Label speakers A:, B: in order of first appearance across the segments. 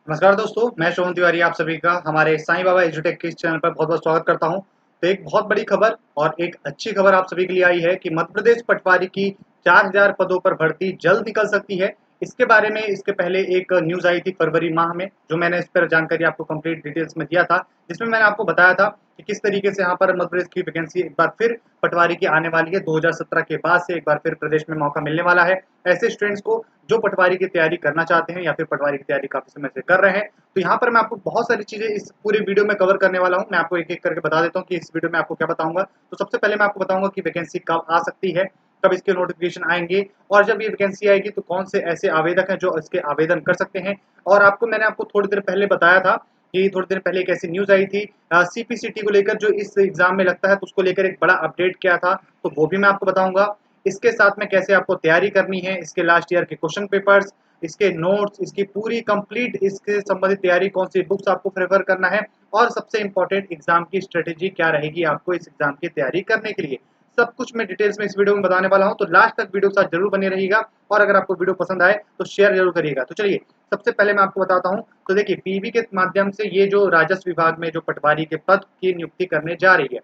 A: नमस्कार दोस्तों, मैं श्रवण तिवारी आप सभी का हमारे साईं बाबा एजुटेक के इस चैनल पर बहुत-बहुत स्वागत करता हूं। तो एक बहुत बड़ी खबर और एक अच्छी खबर आप सभी के लिए आई है कि मध्य प्रदेश पटवारी की 4000 पदों पर भर्ती जल्द निकल सकती है। इसके बारे में इसके पहले एक न्यूज़ आई थी फरवरी माह में, जो मैंने इस पर जानकारी आपको कंप्लीट डिटेल्स में दिया था, जिसमें मैंने आपको बताया था कि किस तरीके से यहाँ पर मध्य प्रदेश की वैकेंसी एक बार फिर पटवारी की आने वाली है। 2017 के बाद से एक बार फिर प्रदेश में मौका मिलने वाला है ऐसे स्टूडेंट्स को जो पटवारी की तैयारी करना चाहते हैं या फिर पटवारी की तैयारी काफ़ी समय से कर रहे हैं। तो यहाँ पर मैं आपको बहुत सारी चीज़ें इस पूरे वीडियो में कवर करने वाला हूँ। मैं आपको एक-एक करके बता देता हूँ कि इस वीडियो में आपको क्या बताऊँगा। तो सबसे पहले मैं आपको बताऊँगा कि वैकेंसी कब आ सकती है, कब इसके नोटिफ़िकेशन आएँगे और जब ये वैकेंसी आएगी तो कौन से ऐसे आवेदक हैं जो इसके आवेदन कर सकते हैं। और मैंने आपको थोड़ी देर पहले बताया था कि थोड़ी देर पहले एक ऐसी न्यूज़ आई थी सीपीसीटी को लेकर, जो इस एग्ज़ाम में लगता है, तो उसको लेकर एक बड़ा अपडेट किया था, तो वो भी मैं आपको बताऊँगा। इसके साथ में कैसे आपको तैयारी करनी है, इसके लास्ट ईयर के क्वेश्चन पेपर्स, इसके नोट्स, इसकी पूरी कंप्लीट इसके संबंधित तैयारी, कौन-सी बुक्स आपको प्रेफ़र करना है और सबसे इम्पोर्टेंट एग्ज़ाम की स्ट्रैटेजी क्या रहेगी आपको इस एग्ज़ाम की तैयारी करने के लिए। सब कुछ मैं डिटेल्स में इस वीडियो में बताने वाला हूँ, तो लास्ट तक वीडियो के साथ ज़रूर बने रहिएगा और अगर आपको वीडियो पसंद आए तो शेयर ज़रूर करिएगा। तो चलिए, सबसे पहले मैं आपको बताता हूँ, तो देखिए पीवी के माध्यम से ये जो राजस्व विभाग में जो पटवारी के पद की नियुक्ति करने जा रही है,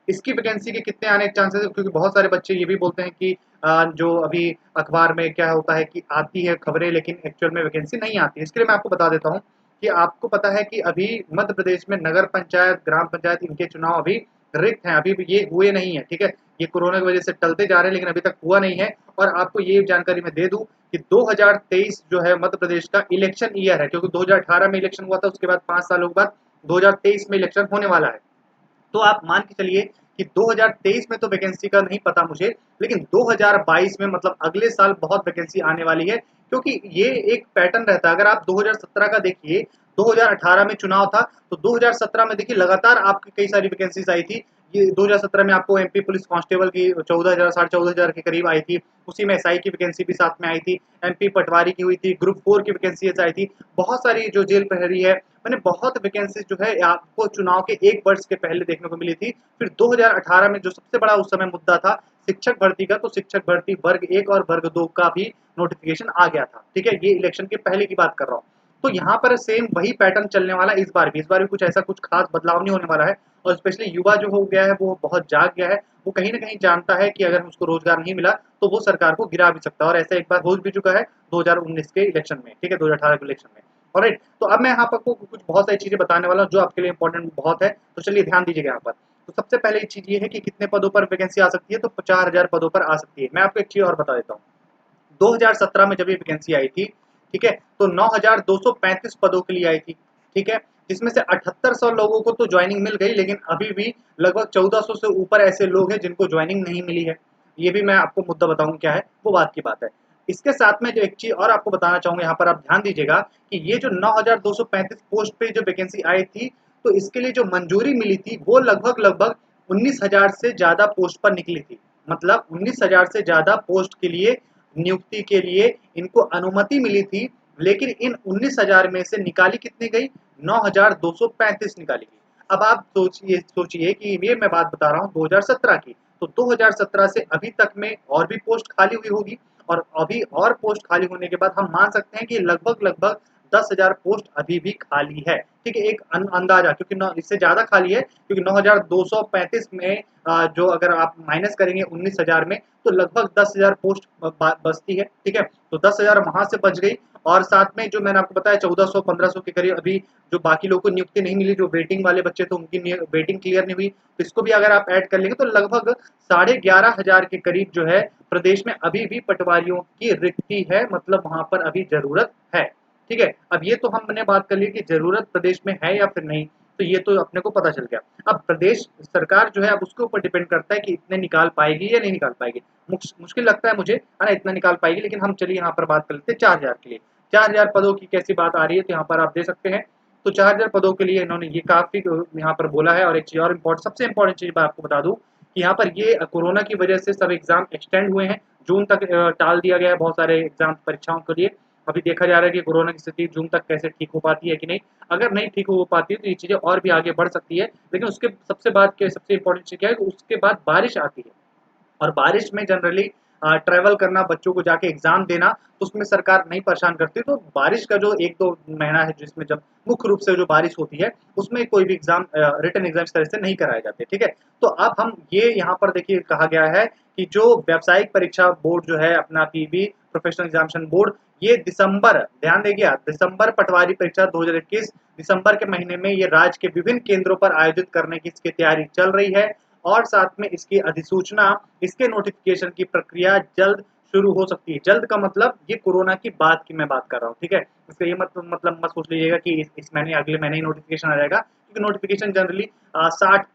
A: इसकी वैकेंसी के कितने आने के चांसेस है, क्योंकि बहुत सारे बच्चे ये भी बोलते हैं कि जो अभी अखबार में क्या होता है कि आती है खबरें लेकिन एक्चुअल में वैकेंसी नहीं आती है। इसके लिए मैं आपको बता देता हूँ कि आपको पता है कि अभी मध्य प्रदेश में नगर पंचायत, ग्राम पंचायत, इनके चुनाव अभी रिक्त हैं, अभी भी ये हुए नहीं है, ठीक है? ये कोरोना की वजह से टलते जा रहे हैं लेकिन अभी तक हुआ नहीं है। और आपको ये जानकारी मैं दे दूँ कि 2023 जो है मध्य प्रदेश का इलेक्शन ईयर है, क्योंकि 2018 में इलेक्शन हुआ था, उसके बाद 5 सालों के बाद 2023 में इलेक्शन होने वाला है। तो आप मान के चलिए कि 2023 में तो वैकेंसी का नहीं पता मुझे, लेकिन 2022 में मतलब अगले साल बहुत वैकेंसी आने वाली है, क्योंकि ये एक पैटर्न रहता है। अगर आप 2017 का देखिए, 2018 में चुनाव था, तो 2017 में देखिए लगातार आपकी कई सारी वैकेंसीज आई थी। ये 2017 में आपको एमपी पुलिस कांस्टेबल की 14,000 साढ़े 14,000 के करीब आई थी। उसी में एसआई की वैकेंसी भी साथ में आई थी। एमपी पटवारी की हुई थी, ग्रुप 4 की वैकेंसीज आई थी। बहुत सारी जो जेल प्रहरी है, मैंने बहुत वैकेंसीज जो है आपको चुनाव के 1 वर्ष के पहले देखने को मिली थी। फिर 2018 में जो सबसे बड़ा उस समय मुद्दा था शिक्षक भर्ती का, तो शिक्षक भर्ती वर्ग 1 और वर्ग 2 का भी नोटिफ़िकेशन आ गया था। ठीक है? ये इलेक्शन के पहले की बात कर रहा हूँ। तो यहाँ पर सेम वही पैटर्न चलने वाला है इस बार भी। इस बार भी कुछ ऐसा कुछ खास बदलाव नहीं होने वाला है और स्पेशली युवा जो हो गया है वो बहुत जाग गया है। वो कहीं न कहीं जानता है कि अगर उसको रोज़गार नहीं मिला तो वो सरकार को गिरा भी सकता है और ऐसा एक बार हो भी चुका है 2019 के इलेक्शन में, ठीक है? 2018 के इलेक्शन में। ऑलराइट, तो अब मैं यहाँ पर आपको कुछ बहुत सारी चीज़ें बताने वाला हूँ जो आपके लिए इम्पोर्टेंट बहुत है, तो चलिए ध्यान दीजिएगा यहाँ पर। तो सबसे पहले चीज़ ये है कि कितने पदों पर वैकेंसी आ सकती है, तो 4000 पदों पर आ सकती है। मैं आपको एक चीज़ और बता देता हूँ। 2017 में जब ये वैकेंसी आई थी, ठीक है? तो 9235 पदों के लिए आई थी, ठीक है? जिसमें से 7800 लोगों को तो जॉइनिंग मिल गई, लेकिन अभी भी लगभग 1400 से ऊपर ऐसे लोग हैं जिनको जॉइनिंग नहीं मिली है। ये भी मैं आपको मुद्दा बताऊँ क्या है, वो बात की बात है। इसके साथ में जो एक चीज़ और आपको बताना चाहूँगा, यहाँ पर आप ध्यान दीजिएगा कि ये जो 9235 पोस्ट पे जो वैकेंसी आई थी, तो इसके लिए जो मंजूरी मिली थी, वो लगभग-लगभग 19,000 से ज़्यादा पोस्ट पर निकली थी। मतलब 19,000 से ज़्यादा पोस्ट के लिए नियुक्ति के लिए इनको अनुमति मिली थी, लेकिन इन 19,000 में से निकाली कितनी गई? 9,235 निकाली गई। अब आप सोचिए कि ये मैं बात बता रहा हूँ 2017 की, तो 2017 से अभी तक में और भी पोस्ट खाली हुई होगी और अभी और पोस्ट खाली होने के बाद हम मान सकते हैं कि लगभग-लगभग 10,000 पोस्ट अभी भी खाली है। ठीक है? एक अंदाज़ा, क्योंकि न इससे ज़्यादा खाली है, क्योंकि 9,235 में जो अगर आप माइनस करेंगे 19,000 में, तो लगभग 10,000 पोस्ट बचती है, ठीक है? तो 10,000 वहाँ से बच गई और साथ में जो मैंने आपको बताया 1400-1500 के करीब अभी जो बाकी लोगों को नियुक्ति नहीं मिली, जो वेटिंग वाले बच्चे थे उनकी वेटिंग क्लियर नहीं हुई, तो इसको भी अगर आप ऐड कर लेंगे तो लगभग साढ़े 11,000 के करीब जो है प्रदेश में अभी भी पटवारियों की रिक्ति है, मतलब वहाँ पर अभी ज़रूरत है, ठीक है? अब ये तो हमने बात कर ली कि ज़रूरत प्रदेश में है या फिर नहीं, तो ये तो अपने को पता चल गया। अब प्रदेश सरकार जो है अब उसके ऊपर डिपेंड करता है कि इतने निकाल पाएगी या नहीं निकाल पाएगी। मुश्किल लगता है मुझे, है ना? इतना निकाल पाएगी, लेकिन हम चलिए यहाँ पर बात कर लेते हैं 4000 के लिए। 4000 पदों की कैसी बात आ रही है, तो यहाँ पर आप देख सकते हैं। तो 4000 पदों के लिए इन्होंने ये काफ़ी यहाँ पर बोला है और एक चीज़ और सबसे इम्पोर्टेंट चीज़ मैं आपको बता दूँ कि यहाँ पर ये कोरोना की वजह से सब एग्ज़ाम एक्सटेंड हुए हैं। जून तक टाल दिया गया है बहुत सारे एग्ज़ाम परीक्षाओं के लिए। अभी देखा जा रहा है कि कोरोना की स्थिति जून तक कैसे ठीक हो पाती है कि नहीं। अगर नहीं ठीक हो पाती है तो ये चीज़ें और भी आगे बढ़ सकती है। लेकिन उसके सबसे इम्पोर्टेंट चीज़ क्या है कि उसके बाद बारिश आती है और बारिश में जनरली ट्रैवल करना, बच्चों को जाके एग्जाम देना, तो उसमें सरकार नहीं परेशान करती। तो बारिश का जो 1-2 महीना है जिसमें जब मुख्य रूप से जो बारिश होती है, उसमें कोई भी एग्जाम रिटन एग्जाम इस तरह से नहीं कराए जाते, ठीक है। तो अब हम ये यहाँ पर देखिए कहा गया है कि जो व्यावसायिक परीक्षा बोर्ड जो है अपना पीबी प्रोफेशनल एग्जामिनेशन बोर्ड, ये दिसंबर, ध्यान देंगे, दिसंबर पटवारी परीक्षा 2021 दिसंबर के महीने में ये राज्य के विभिन्न केंद्रों पर आयोजित करने की इसकी तैयारी चल रही है। और साथ में इसकी अधिसूचना, इसके नोटिफिकेशन की प्रक्रिया जल्द शुरू हो सकती है। जल्द का मतलब ये कोरोना की बाद की मैं बात कर रहा हूँ, ठीक है। इसका ये मतलब मत सोच लीजिएगा कि इस महीने अगले महीने ही नोटिफिकेशन आ जाएगा, क्योंकि नोटिफिकेशन जनरली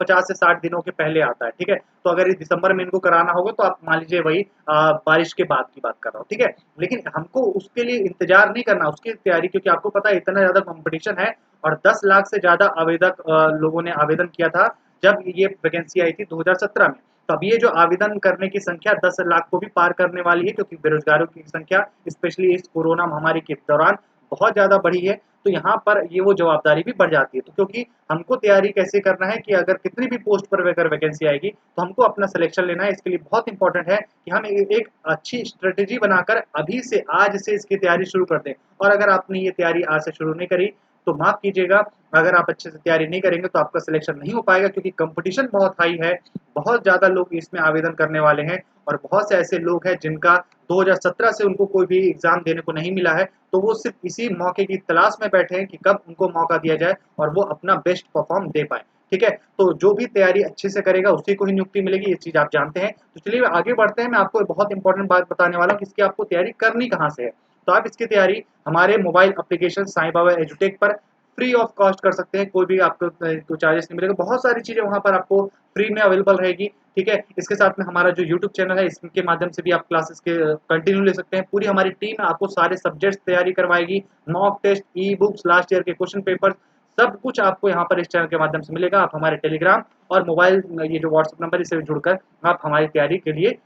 A: 50 से 60 दिनों के पहले आता है, ठीक है। तो अगर ये दिसंबर में इनको कराना होगा तो आप मान लीजिए वही बारिश के बाद की बात कर रहा हूँ, ठीक है। लेकिन हमको उसके लिए इंतजार नहीं करना, उसकी तैयारी, क्योंकि आपको पता है इतना ज्यादा कंपटीशन है और 10 लाख से ज्यादा आवेदक लोगों ने आवेदन किया था जब ये वैकेंसी आई थी 2017 में। तो अब ये जो आवेदन करने की संख्या 10 लाख को भी पार करने वाली है, क्योंकि बेरोजगारों की संख्या स्पेशली इस कोरोना महामारी के दौरान बहुत ज़्यादा बढ़ी है। तो यहाँ पर ये वो जवाबदारी भी बढ़ जाती है। तो क्योंकि हमको तैयारी कैसे करना है कि अगर कितनी भी पोस्ट पर अगर वैकेंसी आएगी तो हमको अपना सिलेक्शन लेना है। इसके लिए बहुत इंपॉर्टेंट है कि हम एक अच्छी स्ट्रेटेजी बनाकर अभी से, आज से इसकी तैयारी शुरू कर दें। और अगर आपने ये तैयारी आज से शुरू नहीं करी तो माफ कीजिएगा, अगर आप अच्छे से तैयारी नहीं करेंगे तो आपका सिलेक्शन नहीं हो पाएगा, क्योंकि कंपटीशन बहुत हाई है, बहुत ज़्यादा लोग इसमें आवेदन करने वाले हैं और बहुत से ऐसे लोग हैं जिनका 2017 से उनको कोई भी एग्जाम देने को नहीं मिला है। तो वो सिर्फ इसी मौके की तलाश में बैठे हैं कि कब उनको मौका दिया जाए और वो अपना बेस्ट परफॉर्म दे पाए, ठीक है। तो जो भी तैयारी अच्छे से करेगा उसी को ही नियुक्ति मिलेगी, ये चीज़ आप जानते हैं। तो चलिए आगे बढ़ते हैं, मैं आपको बहुत इंपॉर्टेंट बात बताने वाला हूँ कि इसकी आपको तैयारी करनी कहाँ से है। तो आप इसकी तैयारी हमारे मोबाइल एप्लीकेशन साईं बाबा एजुटेक पर फ्री ऑफ कॉस्ट कर सकते हैं। कोई भी आपको कोई चार्जेस नहीं मिलेगा, बहुत सारी चीज़ें वहाँ पर आपको फ्री में अवेलेबल रहेगी, ठीक है। इसके साथ में हमारा जो यूट्यूब चैनल है इसके माध्यम से भी आप क्लासेस के कंटिन्यू ले सकते हैं। पूरी हमारी टीम आपको सारे सब्जेक्ट्स तैयारी करवाएगी, mock test, e books, last year के क्वेश्चन पेपर, सब कुछ आपको यहाँ पर इस चैनल के माध्यम से मिलेगा। आप हमारे टेलीग्राम और मोबाइल ये जो व्हाट्सएप नंबर इससे जुड़कर आप हमारी तैयारी के लिए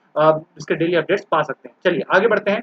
A: इसके डेली अपडेट्स पा सकते हैं। चलिए आगे बढ़ते हैं,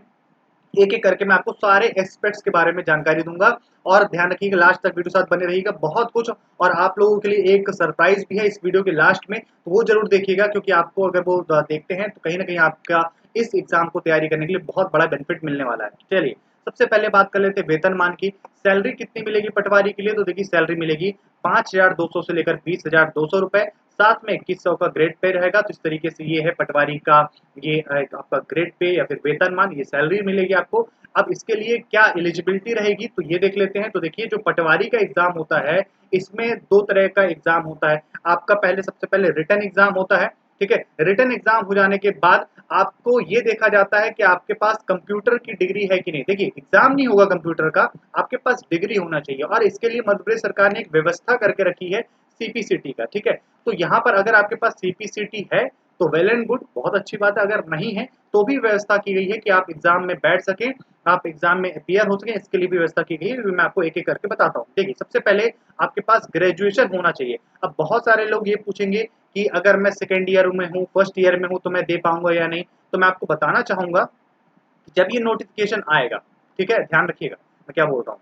A: एक एक करके मैं आपको सारे एस्पेक्ट्स के बारे में जानकारी दूंगा और ध्यान रखिएगा लास्ट तक वीडियो साथ बने रहिएगा, बहुत कुछ। और आप लोगों के लिए एक सरप्राइज भी है इस वीडियो के लास्ट में, तो वो जरूर देखिएगा, क्योंकि आपको अगर वो देखते हैं तो कहीं ना कहीं आपका इस एग्जाम को तैयारी करने के लिए बहुत बड़ा बेनिफिट मिलने वाला है। चलिए सबसे पहले बात कर लेते हैं वेतनमान की। सैलरी कितनी मिलेगी पटवारी के लिए, तो देखिए सैलरी मिलेगी 5,200 से लेकर 20,200 रुपए, साथ में 2100 का ग्रेड पे रहेगा। तो इस तरीके से ये है पटवारी का ये आपका ग्रेड पे या फिर वेतनमान, ये सैलरी मिलेगी आपको। अब इसके लिए क्या एलिजिबिलिटी रहेगी तो ये देख लेते हैं। तो देखिए जो पटवारी का एग्जाम होता है इसमें 2 तरह का एग्जाम होता है। आपका पहले सबसे पहले रिटन एग्जाम होता है, ठीक है। रिटन एग्जाम हो जाने के बाद आपको ये देखा जाता है कि आपके पास कंप्यूटर की डिग्री है कि नहीं। देखिए एग्जाम नहीं होगा कंप्यूटर का, आपके पास डिग्री होना चाहिए, और इसके लिए मध्य प्रदेश सरकार ने एक व्यवस्था करके रखी है सीपीसीटी का, ठीक है। तो यहाँ पर अगर आपके पास सीपीसीटी है तो वेल एंड गुड, बहुत अच्छी बात है। अगर नहीं है तो भी व्यवस्था की गई है कि आप एग्जाम में बैठ सकें, आप एग्जाम में अपीयर हो सकें, इसके लिए भी व्यवस्था की गई है। मैं आपको एक एक करके बताता हूँ। देखिए सबसे पहले आपके पास ग्रेजुएशन होना चाहिए। अब बहुत सारे लोग ये पूछेंगे कि अगर मैं सेकेंड ईयर में हूँ, फर्स्ट ईयर में हूँ, तो मैं दे पाऊंगा या नहीं। तो मैं आपको बताना चाहूंगा कि जब ये नोटिफिकेशन आएगा, ठीक है, ध्यान रखिएगा मैं क्या बोल रहा हूँ।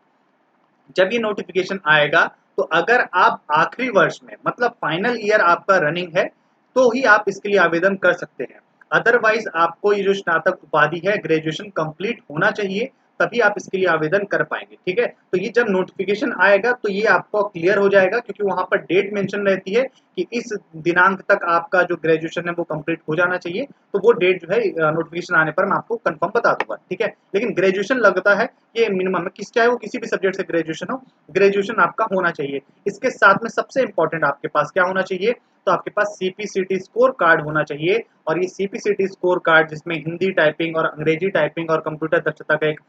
A: जब ये नोटिफिकेशन आएगा तो अगर आप आखिरी वर्ष में, मतलब फाइनल ईयर आपका रनिंग है, तो ही आप इसके लिए आवेदन कर सकते हैं। अदरवाइज आपको ये जो स्नातक उपाधि है, ग्रेजुएशन कंप्लीट होना चाहिए, तभी आप इसके लिए आवेदन कर पाएंगे, ठीक है। तो ये जब नोटिफिकेशन आएगा तो ये आपको क्लियर हो जाएगा, क्योंकि वहां पर डेट मेंशन रहती है कि इस दिनांक तक आपका जो ग्रेजुएशन है वो कंप्लीट हो जाना चाहिए। तो वो डेट जो है नोटिफिकेशन आने पर मैं आपको कंफर्म बता दूंगा, ठीक है। लेकिन ग्रेजुएशन लगता है ये मिनिमम है, चाहे वो किसी भी सब्जेक्ट से ग्रेजुएशन हो, ग्रेजुएशन आपका होना चाहिए। इसके साथ में सबसे इंपॉर्टेंट आपके पास क्या होना चाहिए, तो आपके पास सीपीसीटी स्कोर कार्ड होना चाहिए। और ये सीपीसीटी स्कोर कार्ड जिसमें हिंदी टाइपिंग और अंग्रेजी टाइपिंग और कंप्यूटर दक्षता का एक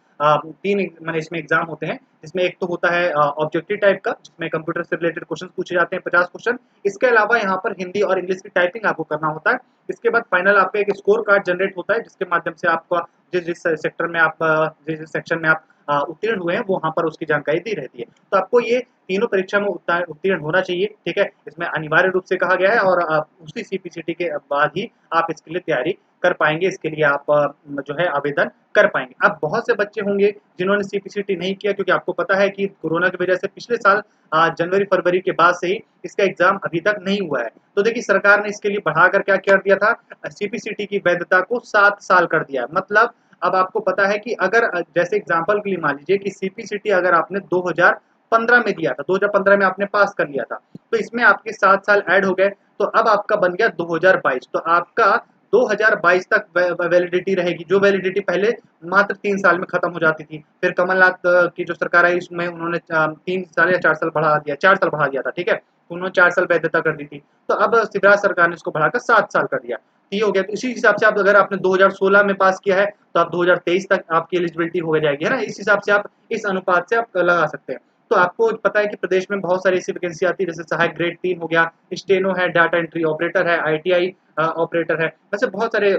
A: 3 मैंने इसमें एग्जाम होते हैं, जिसमें एक तो होता है ऑब्जेक्टिव टाइप का, जिसमें कंप्यूटर से रिलेटेड क्वेश्चन पूछे जाते हैं 50 क्वेश्चन। इसके अलावा यहाँ पर हिंदी और इंग्लिश की टाइपिंग आपको करना होता है। इसके बाद फाइनल आपका एक स्कोर कार्ड जनरेट होता है, जिसके माध्यम से आपका जिस जिस सेक्टर में आप जिस जिस सेक्शन में आप उत्तीर्ण हुए हैं वो वहाँ पर उसकी जानकारी दी रहती है। तो आपको ये तीनों परीक्षा में उत्तीर्ण होना चाहिए, ठीक है? इसमें अनिवार्य रूप से कहा गया है और उसी सीपीसीटी के बाद ही आप इसके लिए तैयारी कर पाएँगे, इसके लिए आप जो है आवेदन कर पाएँगे। अब बहुत से बच्चे होंगे जिन्होंने सीपीसीटी नहीं किया, क्योंकि आपको पता है कि कोरोना की वजह से पिछले साल जनवरी-फरवरी के बाद से ही इसका एग्ज़ाम अभी तक नहीं हुआ है। तो देखिए सरकार ने इसके लिए बढ़ाकर क्या कर दिया था, सीपीसीटी की वैधता को 7 साल कर दिया है। मतलब अब आपको पता है कि अगर जैसे एग्ज़ाम्पल के लिए मान लीजिए कि सीपीसीटी अगर आपने 2015 में दिया था, 2015 में आपने पास कर लिया था, तो इसमें आपके 7 साल ऐड हो गए, तो अब आपका बन गया 2022, तो आपका 2022 तक वैलिडिटी रहेगी, जो वैलिडिटी पहले मात्र 3 साल में खत्म हो जाती थी। फिर कमलनाथ की जो सरकार आई उसमें उन्होंने 3 साल या 4 साल बढ़ा दिया, 4 साल बढ़ा दिया था, ठीक है? उन्होंने 4 साल वैधता कर दी थी। तो अब शिवराज सरकार ने इसको बढ़ाकर 7 साल कर दिया। तो ये हो गया, तो इसी हिसाब से आप अगर आपने 2016 में पास किया है, तो आप 2023 तक आपकी एलिजिबिलिटी हो जाएगी, है ना? इस हिसाब से आप इस अनुपात से आप लगा सकते हैं। तो आपको पता है कि प्रदेश में बहुत सारी ऐसी वैकेंसी आती है, जैसे सहायक ग्रेड 3 हो गया, स्टेनो है, डाटा एंट्री ऑपरेटर है, आईटीआई ऑपरेटर है, वैसे बहुत सारे,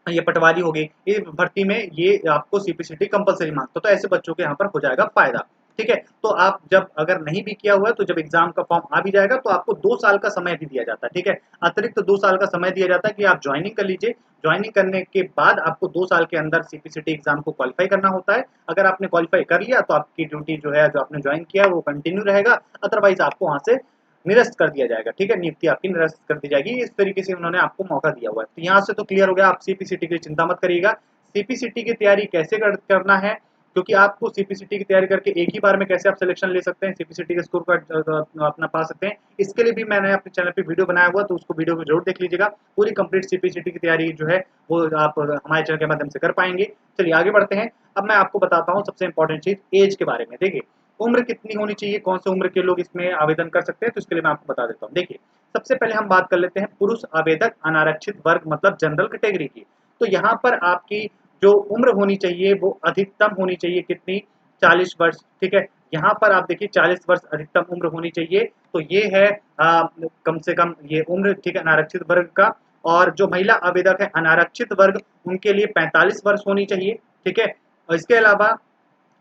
A: ये पटवारी हो गई, ये भर्ती में ये आपको सीपीसीटी कंपलसरी मांगता है, तो ऐसे बच्चों के यहाँ पर हो जाएगा फायदा, ठीक है? तो आप जब अगर नहीं भी किया हुआ है, तो जब एग्जाम का फॉर्म आ भी जाएगा तो आपको 2 साल का समय भी दिया जाता है, ठीक है? अतिरिक्त 2 साल का समय दिया जाता है कि आप ज्वाइनिंग कर लीजिए, ज्वाइनिंग करने के बाद आपको 2 साल के अंदर सीपीसीटी एग्जाम को क्वालीफाई करना होता है। अगर आपने क्वालीफाई कर लिया तो आपकी ड्यूटी जो है, जो आपने ज्वाइन किया है वो कंटिन्यू रहेगा, अदरवाइज आपको वहाँ से निरस्त कर दिया जाएगा, ठीक है? नियुक्ति आपकी निरस्त कर दी जाएगी, इस तरीके से उन्होंने आपको मौका दिया हुआ है। तो यहाँ से तो क्लियर हो गया, आप सीपीसीटी के लिए चिंता मत करिएगा। सीपीसीटी की तैयारी कैसे करना है, क्योंकि आपको सीपीसीटी की तैयारी करके एक ही बार में कैसे आप सिलेक्शन ले सकते हैं, सीपीसीटी के स्कोर का अपना पा सकते हैं, इसके लिए भी मैंने अपने चैनल पे वीडियो बनाया हुआ, तो उसको वीडियो को जरूर देख लीजिएगा। पूरी कंप्लीट सीपीसीटी की तैयारी जो है वो आप हमारे चैनल के माध्यम से कर पाएंगे। चलिए आगे बढ़ते हैं। अब मैं आपको बताता हूँ सबसे इंपॉर्टेंट चीज, एज के बारे में। देखिए उम्र कितनी होनी चाहिए, कौन से उम्र के लोग इसमें आवेदन कर सकते हैं, तो इसके लिए मैं आपको बता देता हूँ। देखिए सबसे पहले हम बात कर लेते हैं पुरुष आवेदक अनारक्षित वर्ग मतलब जनरल कैटेगरी की। तो यहाँ पर आपकी जो उम्र होनी चाहिए वो अधिकतम होनी चाहिए कितनी, 40 वर्ष, ठीक है? यहाँ पर आप देखिए 40 वर्ष अधिकतम उम्र होनी चाहिए, तो ये है कम से कम ये उम्र, ठीक है, अनारक्षित वर्ग का। और जो महिला आवेदक है अनारक्षित वर्ग, उनके लिए 45 वर्ष होनी चाहिए, ठीक है? और इसके अलावा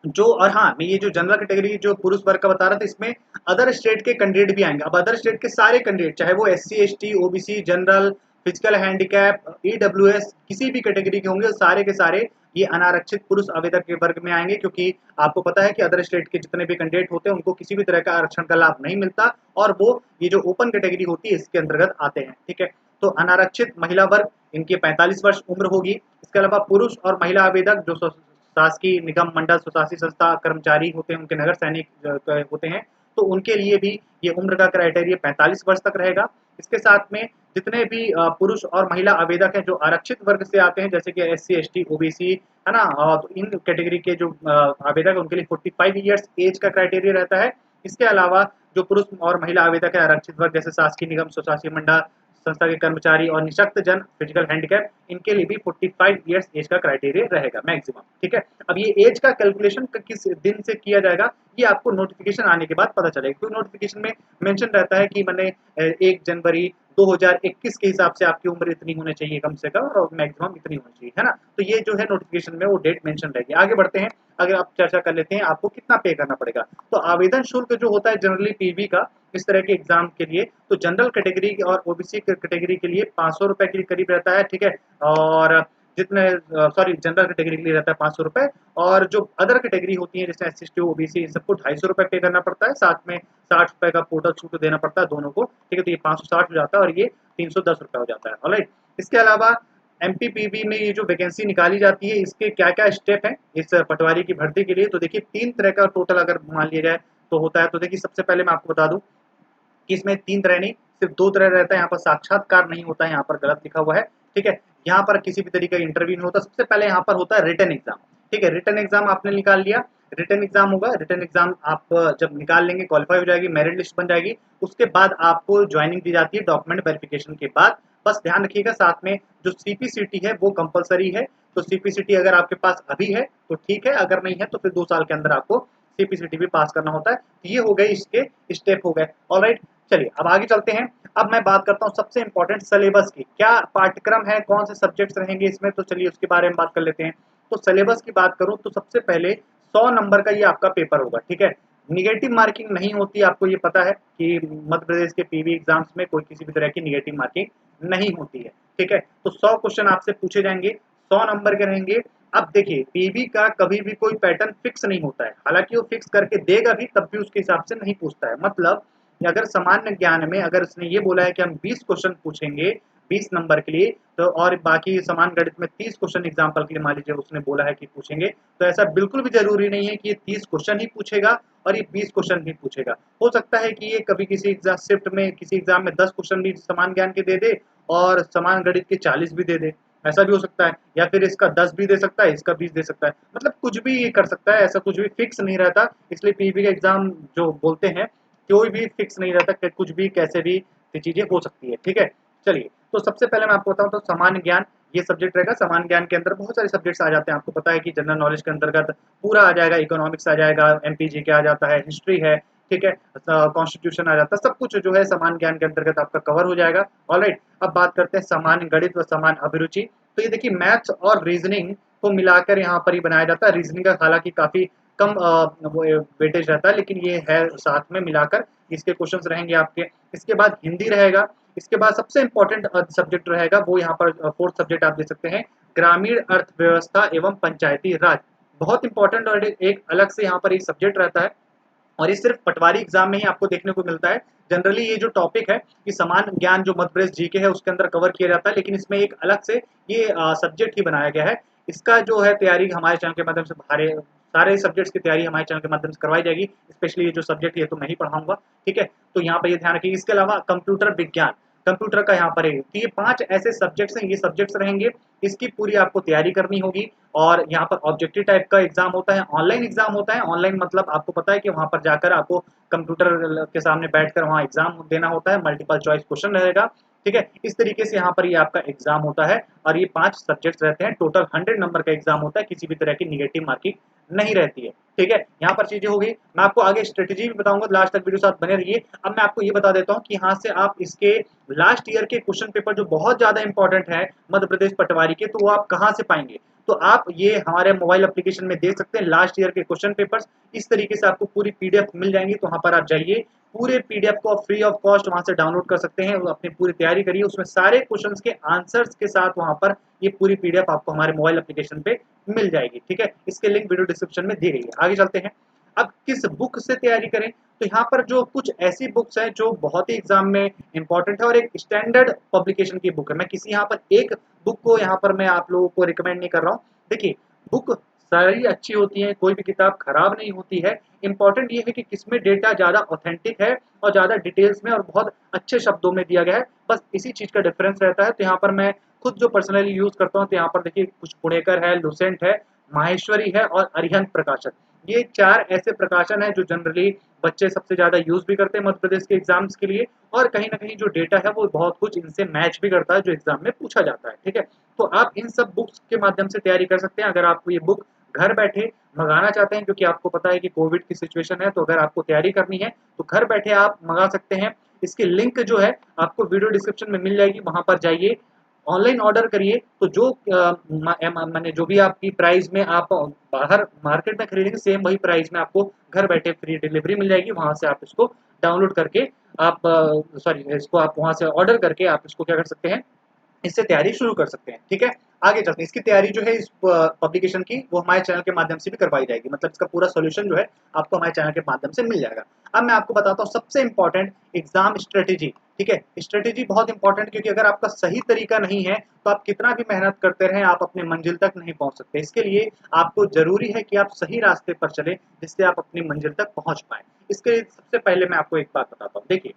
A: जो, और हाँ, मैं ये जो जनरल कैटेगरी जो पुरुष वर्ग का बता रहा था, इसमें अदर स्टेट के कैंडिडेट भी आएंगे। अब अदर स्टेट के सारे कैंडिडेट, चाहे वो SC ST OBC general physical handicap EWS किसी भी कैटेगरी के होंगे, सारे के सारे ये अनारक्षित पुरुष आवेदक के वर्ग में आएंगे, क्योंकि आपको पता है कि अदर स्टेट के जितने भी कैंडिडेट होते हैं उनको किसी भी तरह का आरक्षण का लाभ नहीं मिलता, और वो ये जो ओपन कैटेगरी होती है इसके अंतर्गत आते हैं, ठीक है? तो अनारक्षित महिला वर्ग, इनकी 45 वर्ष उम्र होगी। इसके अलावा पुरुष और महिला आवेदक जो शासकीय निगम मंडल स्वशासी संस्था कर्मचारी होते हैं, उनके नगर सैनिक होते हैं, तो उनके लिए भी ये उम्र का क्राइटेरिया 45 वर्ष तक रहेगा। इसके साथ में जितने भी पुरुष और महिला आवेदक हैं जो आरक्षित वर्ग से आते हैं, जैसे कि एससी एसटी ओबीसी, है ना, तो इन कैटेगरी के जो आवेदक हैं उनके लिए 45 ईयर्स एज का क्राइटेरिया रहता है। इसके अलावा जो पुरुष और महिला आवेदक है आरक्षित वर्ग, जैसे शासकीय निगम स्वशासी मंडल संस्था के कर्मचारी और निःशक्त जन फिजिकल हैंडीकैप, इनके लिए भी 45 ईयर्स एज का क्राइटेरिया रहेगा मैक्सिमम, ठीक है? अब ये एज का कैलकुलेशन किस दिन से किया जाएगा, ये आपको नोटिफिकेशन आने के बाद पता चलेगा, क्योंकि नोटिफिकेशन में मेंशन रहता है कि मैंने 1 जनवरी 2021 के हिसाब से आपकी उम्र इतनी होनी चाहिए कम से कम, और मैक्सिमम इतनी होनी चाहिए, है ना? तो ये जो है नोटिफिकेशन में वो डेट मेंशन रहेगी। आगे बढ़ते हैं, अगर आप चर्चा कर लेते हैं आपको कितना पे करना पड़ेगा। तो आवेदन शुल्क जो होता है जनरली पीवी का, इस तरह के एग्जाम के लिए, तो जनरल कैटेगरी और ओबीसी कैटेगरी के लिए 500 रुपए के करीब रहता है, ठीक है? और जितने सॉरी जनरल कैटेगरी के लिए रहता है 500 रुपए, और जो अदर कैटेगरी होती है जैसे एससी एसटी ओबीसी, इन सबको 250 रुपए पे करना पड़ता है, साथ में 60 रुपए का पोर्टल छूट देना पड़ता है दोनों को, ठीक है? तो ये 560 हो जाता है और ये 310 रुपए हो जाता है, ऑलराइट? इसके अलावा एमपीपीबी में ये जो वैकेंसी निकाली जाती है, इसके क्या क्या स्टेप हैं इस पटवारी की भर्ती के लिए, तो देखिए 3 तरह का टोटल अगर मान लिया जाए तो होता है। तो देखिए सबसे पहले मैं आपको बता दूं कि इसमें 3 तरह नहीं, सिर्फ 2 तरह रहता है। यहाँ पर साक्षात्कार नहीं होता है, यहाँ पर गलत लिखा हुआ है, ठीक है? यहाँ पर किसी भी तरीके का इंटरव्यू नहीं होता। सबसे पहले यहाँ पर होता है रिटन एग्जाम, ठीक है? रिटन एग्जाम आपने निकाल लिया, रिटन एग्जाम होगा। रिटन एग्जाम आप जब निकाल लेंगे, क्वालिफाई हो जाएगी, मेरिट लिस्ट बन जाएगी, उसके बाद आपको ज्वाइनिंग दी जाती है डॉक्यूमेंट वेरिफिकेशन के बाद। बस ध्यान रखिएगा, साथ में जो सीपीसीटी है वो कंपलसरी है, तो सीपीसीटी अगर आपके पास अभी है तो ठीक है, अगर नहीं है तो फिर 2 साल के अंदर आपको सीपीसीटी भी पास करना होता है। तो ये हो गए इसके स्टेप हो गए, ऑलराइट? चलिए अब आगे चलते हैं। अब मैं बात करता हूँ सबसे इंपॉर्टेंट सिलेबस की, क्या पाठ्यक्रम है, कौन से सब्जेक्ट्स रहेंगे इसमें, तो चलिए उसके बारे में बात कर लेते हैं। तो सिलेबस की बात करूँ तो सबसे पहले 100 नंबर का ये आपका पेपर होगा, ठीक है। निगेटिव मार्किंग नहीं होती, आपको ये पता है कि मध्य प्रदेश के पीवी एग्जाम्स में कोई किसी भी तरह की निगेटिव मार्किंग नहीं होती है, ठीक है। तो 100 क्वेश्चन आपसे पूछे जाएंगे, 100 नंबर के रहेंगे। अब देखिए पीवी का कभी भी कोई पैटर्न फिक्स नहीं होता है, हालांकि वो फिक्स करके देगा भी तब भी उसके हिसाब से नहीं पूछता है। मतलब अगर सामान्य ज्ञान में अगर उसने ये बोला है कि हम 20 क्वेश्चन पूछेंगे 20 नंबर के लिए, तो और बाकी समान गणित में 30 क्वेश्चन एग्जाम्पल के लिए मान लीजिए उसने बोला है कि पूछेंगे, तो ऐसा बिल्कुल भी जरूरी नहीं है कि ये 30 क्वेश्चन ही पूछेगा और ये 20 क्वेश्चन भी पूछेगा। हो सकता है कि ये कभी किसी एग्जाम शिफ्ट में किसी एग्जाम में 10 क्वेश्चन भी समान ज्ञान के दे दे और समान गणित के 40 भी दे दे, ऐसा भी हो सकता है। या फिर इसका 10 भी दे सकता है, इसका 20 दे सकता है, मतलब कुछ भी ये कर सकता है, ऐसा कुछ भी फिक्स नहीं रहता। इसलिए पीवी का एग्जाम जो बोलते हैं कोई भी फिक्स नहीं रहता कि कुछ भी कैसे भी चीजें हो सकती है, ठीक है। चलिए, तो सबसे पहले मैं आपको बताऊं तो सामान्य ज्ञान ये सब्जेक्ट रहेगा। सामान्य ज्ञान के अंदर बहुत सारे सब्जेक्ट्स आ जाते हैं, आपको पता है कि जनरल नॉलेज के अंतर्गत पूरा आ जाएगा, इकोनॉमिक्स आ जाएगा, एमपीजी के आ जाता है, हिस्ट्री है, ठीक है, कॉन्स्टिट्यूशन आ जाता है, सब कुछ जो है सामान्य ज्ञान के अंतर्गत आपका कवर हो जाएगा। ऑलराइट, अब बात करते हैं सामान्य गणित व सामान्य अभिरुचि। तो ये देखिए मैथ्स और रीजनिंग को मिलाकर यहाँ पर ही बनाया जाता है। रीजनिंग का हालांकि काफी कम वेटेज रहता है, लेकिन ये है साथ में मिलाकर इसके क्वेश्चंस रहेंगे आपके। इसके बाद हिंदी रहेगा। इसके बाद सबसे इंपॉर्टेंट सब्जेक्ट रहेगा वो यहाँ पर फोर्थ सब्जेक्ट आप दे सकते हैं, ग्रामीण अर्थव्यवस्था एवं पंचायती राज। बहुत इंपॉर्टेंट और एक अलग से यहाँ पर एक सब्जेक्ट रहता है, और ये सिर्फ पटवारी एग्जाम में ही आपको देखने को मिलता है। जनरली ये जो टॉपिक है ये समान ज्ञान जो मध्य प्रदेश जीके है उसके अंदर कवर किया जाता है, लेकिन इसमें एक अलग से ये सब्जेक्ट ही बनाया गया है। इसका जो है तैयारी हमारे चैनल के माध्यम से सारे सब्जेक्ट्स की तैयारी हमारे चैनल के माध्यम से करवाई जाएगी। स्पेशली ये जो सब्जेक्ट ये तो मैं ही पढ़ाऊंगा, ठीक है। तो यहाँ पर ये ध्यान रखिए। इसके अलावा कंप्यूटर विज्ञान, कंप्यूटर का यहाँ पर है, तो ये 5 ऐसे सब्जेक्ट्स हैं, ये सब्जेक्ट्स रहेंगे, इसकी पूरी आपको तैयारी करनी होगी। और यहाँ पर ऑब्जेक्टिव टाइप का एग्जाम होता है, ऑनलाइन एग्जाम होता है। ऑनलाइन मतलब आपको पता है कि वहां पर जाकर आपको कंप्यूटर के सामने बैठकर वहां एग्जाम देना होता है, मल्टीपल चॉइस क्वेश्चन रहेगा, ठीक है। इस तरीके से यहाँ पर ये आपका एग्जाम होता है, और ये 5 सब्जेक्ट रहते हैं। टोटल 100 नंबर का एग्जाम होता है, किसी भी तरह की निगेटिव मार्किंग नहीं रहती है, ठीक है। यहाँ पर चीजें हो गई, मैं आपको आगे स्ट्रेटेजी भी बताऊंगा, लास्ट तक वीडियो साथ बने रहिए। अब मैं आपको ये बता देता हूँ कि यहाँ से आप इसके लास्ट ईयर के क्वेश्चन पेपर जो बहुत ज्यादा इंपॉर्टेंट है मध्य प्रदेश पटवारी के, तो वो आप कहाँ से पाएंगे। तो आप ये हमारे मोबाइल एप्लीकेशन में देख सकते हैं लास्ट ईयर के क्वेश्चन पेपर्स, इस तरीके से आपको पूरी पीडीएफ मिल जाएंगी। तो वहां पर आप जाइए, पूरे पीडीएफ को आप फ्री ऑफ कॉस्ट वहां से डाउनलोड कर सकते हैं, अपनी पूरी तैयारी करिए, उसमें सारे क्वेश्चंस के आंसर्स के साथ वहां पर ये पूरी पीडीएफ आपको हमारे मोबाइल एप्लीकेशन पे मिल जाएगी, ठीक है। इसके लिंक वीडियो डिस्क्रिप्शन में दी गई है। आगे चलते हैं, अब किस बुक से तैयारी करें। तो यहाँ पर जो कुछ ऐसी बुक्स हैं जो बहुत ही एग्जाम में इंपॉर्टेंट है और एक स्टैंडर्ड पब्लिकेशन की बुक है। मैं किसी यहाँ पर एक बुक को यहाँ पर मैं आप लोगों को रिकमेंड नहीं कर रहा हूँ। देखिए बुक सारी अच्छी होती है, कोई भी किताब खराब नहीं होती है। इंपॉर्टेंट ये है कि किसमें डेटा ज़्यादा ऑथेंटिक है और ज़्यादा डिटेल्स में और बहुत अच्छे शब्दों में दिया गया है, बस इसी चीज़ का डिफरेंस रहता है। तो यहाँ पर मैं खुद जो पर्सनली यूज़ करता हूँ, तो यहाँ पर देखिए कुछ पुणेकर है, लुसेंट है, माहेश्वरी है और अरिहंत प्रकाशन। ये 4 ऐसे प्रकाशन हैं जो जनरली बच्चे सबसे ज़्यादा यूज़ भी करते हैं मध्य प्रदेश के एग्जाम्स के लिए, और कहीं न कहीं जो डेटा है वो बहुत कुछ इनसे मैच भी करता है जो एग्जाम में पूछा जाता है, ठीक है। तो आप इन सब बुक्स के माध्यम से तैयारी कर सकते हैं। अगर आपको ये बुक घर बैठे मंगाना चाहते हैं, क्योंकि आपको पता है कि कोविड की सिचुएशन है, तो अगर आपको तैयारी करनी है तो घर बैठे आप मंगा सकते हैं। इसकी लिंक जो है आपको वीडियो डिस्क्रिप्शन में मिल जाएगी, वहां पर जाइए, ऑनलाइन ऑर्डर करिए। तो जो मैंने जो भी आपकी प्राइस में आप बाहर मार्केट में खरीदेंगे, सेम वही प्राइस में आपको घर बैठे फ्री डिलीवरी मिल जाएगी। वहां से आप इसको डाउनलोड करके आप सॉरी इसको आप वहां से ऑर्डर करके आप इसको क्या कर सकते हैं, इससे तैयारी शुरू कर सकते हैं, ठीक है। आगे चलते हैं, इसकी तैयारी जो है इस पब्लिकेशन की वो हमारे चैनल के माध्यम से भी करवाई जाएगी, मतलब इसका पूरा सॉल्यूशन जो है आपको हमारे चैनल के माध्यम से मिल जाएगा। अब मैं आपको बताता हूँ सबसे इंपॉर्टेंट एग्जाम स्ट्रेटेजी, ठीक है। स्ट्रेटेजी बहुत इंपॉर्टेंट, क्योंकि अगर आपका सही तरीका नहीं है तो आप कितना भी मेहनत करते रहें आप अपने मंजिल तक नहीं पहुंच सकते। इसके लिए आपको जरूरी है कि आप सही रास्ते पर चले, जिससे आप अपनी मंजिल तक पहुंच पाए। इसके लिए सबसे पहले मैं आपको एक बात बताता हूँ। देखिए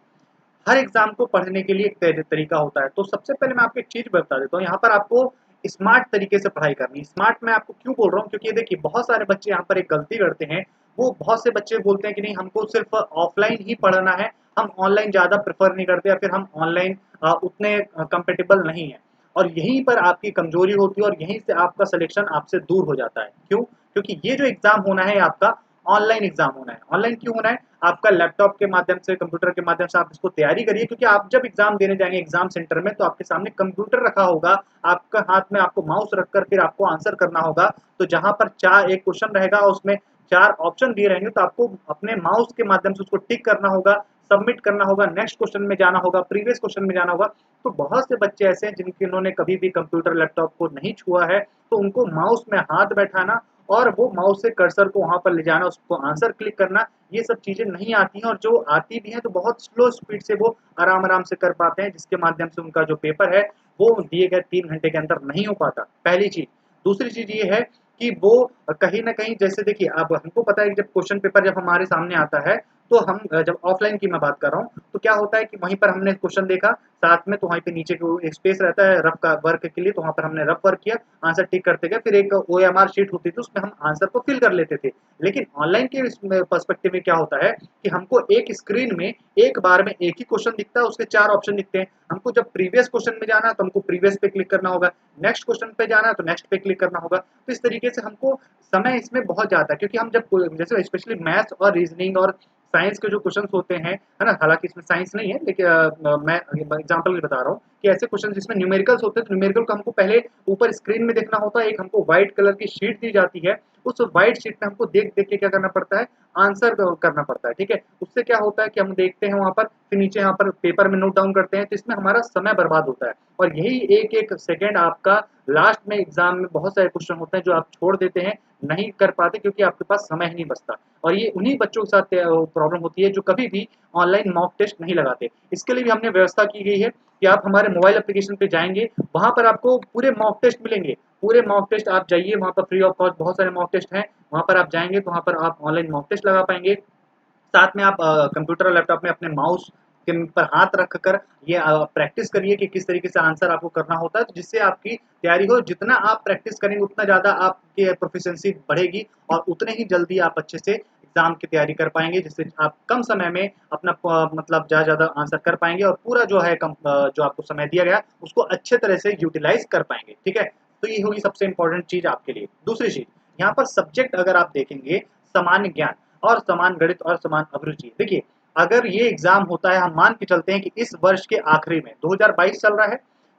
A: हर एग्जाम को पढ़ने के लिए एक तरीका होता है, तो सबसे पहले मैं आपको एक चीज बता देता हूँ। यहाँ पर आपको स्मार्ट तरीके से पढ़ाई करनी है। स्मार्ट मैं आपको क्यों बोल रहा हूँ, क्योंकि देखिए बहुत सारे बच्चे यहाँ पर एक गलती करते हैं। वो बहुत से बच्चे बोलते हैं कि नहीं हमको सिर्फ ऑफलाइन ही पढ़ना है, हम ऑनलाइन ज्यादा प्रेफर नहीं करते, या फिर हम ऑनलाइन उतने कंपेटेबल नहीं है। और यहीं पर आपकी कमजोरी होती है और यहीं से आपका सिलेक्शन आपसे दूर हो जाता है। क्यों? क्योंकि ये जो एग्जाम होना है आपका ऑनलाइन एग्जाम होना है। ऑनलाइन क्यों होना है? आपका लैपटॉप के माध्यम से, कंप्यूटर के माध्यम से आप इसको तैयारी करिए, क्योंकि आप जब एग्जाम देने जाएंगे एग्जाम सेंटर में तो आपके सामने कंप्यूटर रखा होगा, आपका हाथ में आपको माउस रखकर फिर आपको आंसर करना होगा। तो जहां पर चार एक क्वेश्चन रहेगा उसमें 4 ऑप्शन दिए रहेंगे तो आपको अपने माउस के माध्यम से उसको टिक करना होगा, सबमिट करना होगा, नेक्स्ट क्वेश्चन में जाना होगा, प्रीवियस क्वेश्चन में जाना होगा। तो बहुत से बच्चे ऐसे हैं जिन्होंने कभी भी कंप्यूटर लैपटॉप को नहीं छुआ है, तो उनको माउस में हाथ बैठाना और वो माउस से कर्सर को वहां पर ले जाना, उसको आंसर क्लिक करना, ये सब चीजें नहीं आती हैं। और जो आती भी हैं तो बहुत स्लो स्पीड से वो आराम आराम से कर पाते हैं, जिसके माध्यम से उनका जो पेपर है वो दिए गए 3 घंटे के अंदर नहीं हो पाता, पहली चीज। दूसरी चीज ये है कि वो कहीं ना कहीं, जैसे देखिए अब हमको पता है कि जब क्वेश्चन पेपर जब हमारे सामने आता है तो हम जब ऑफलाइन की मैं बात कर रहा हूँ तो क्या होता है कि वहीं पर हमने क्वेश्चन देखा साथ में, तो वहीं पे नीचे एक स्पेस रहता है रफ का वर्क के लिए, तो वहां पर हमने रफ वर्क किया, आंसर टिक करते गए, फिर एक OMR शीट होती थी उसमें हम आंसर को फिल कर लेते थे। लेकिन ऑनलाइन के पर्सपेक्टिव में क्या होता है कि हमको एक स्क्रीन में एक बार में एक ही क्वेश्चन दिखता है, उसके 4 ऑप्शन दिखते हैं। हमको जब प्रीवियस क्वेश्चन में जाना है तो हमको प्रीवियस पे क्लिक करना होगा, नेक्स्ट क्वेश्चन पे जाना है तो नेक्स्ट पे क्लिक करना होगा। तो इस तरीके से हमको समय इसमें बहुत जाता है, क्योंकि हम जब जैसे स्पेशली मैथ्स और रीजनिंग और साइंस के जो क्वेश्चंस होते हैं, है ना, हालांकि इसमें साइंस नहीं है लेकिन मैं एग्जांपल बता रहा हूँ कि ऐसे क्वेश्चन जिसमें न्यूमेरिकल्स होते हैं, तो न्यूमेरिकल को हमको पहले ऊपर स्क्रीन में देखना होता है, एक हमको व्हाइट कलर की शीट दी जाती है, उस व्हाइट शीट में हमको देख देख के क्या करना पड़ता है, आंसर करना पड़ता है। ठीक है, उससे क्या होता है कि हम देखते हैं वहां पर, फिर नीचे यहाँ पर पेपर में नोट डाउन करते हैं, तो इसमें हमारा समय बर्बाद होता है। और यही एक एक सेकेंड आपका लास्ट में एग्जाम में बहुत सारे क्वेश्चन होते हैं जो आप छोड़ देते हैं, नहीं कर पाते, क्योंकि आपके पास समय ही नहीं बचता। और ये उन्हीं बच्चों के साथ प्रॉब्लम होती है जो कभी भी ऑनलाइन मॉक टेस्ट नहीं लगाते। इसके लिए भी हमने व्यवस्था की गई है कि आप हमारे मोबाइल एप्लीकेशन पे जाएंगे, वहां पर आपको पूरे मॉक टेस्ट मिलेंगे, पूरे मॉक टेस्ट आप जाइए, वहां पर फ्री ऑफ कॉस्ट बहुत सारे मॉक टेस्ट हैं, वहां पर आप जाएंगे तो वहां पर आप ऑनलाइन मॉक टेस्ट लगा पाएंगे। साथ में आप कंप्यूटर और लैपटॉप में अपने माउस के पर हाथ रख कर ये प्रैक्टिस करिए कि किस तरीके से आंसर आपको करना होता है, जिससे आपकी तैयारी हो। जितना आप प्रैक्टिस करेंगे उतना ज़्यादा आपकी प्रोफिशिएंसी बढ़ेगी और उतने ही जल्दी आप अच्छे से एग्जाम की तैयारी कर पाएंगे, जिससे आप कम समय में अपना मतलब ज़्यादा आंसर कर पाएंगे और पूरा जो है जो आपको समय दिया गया उसको अच्छे तरह से यूटिलाइज कर पाएंगे। ठीक है, तो ये होगी सबसे इंपॉर्टेंट चीज़ आपके लिए। दूसरी चीज़, यहाँ पर सब्जेक्ट अगर आप देखेंगे, सामान्य ज्ञान और समान गणित और समान अभिरुचि। देखिए, अगर ये एग्जाम होता है, हम मान के चलते हैं कि इस वर्ष के आखिरी में 2022 चल रहा है,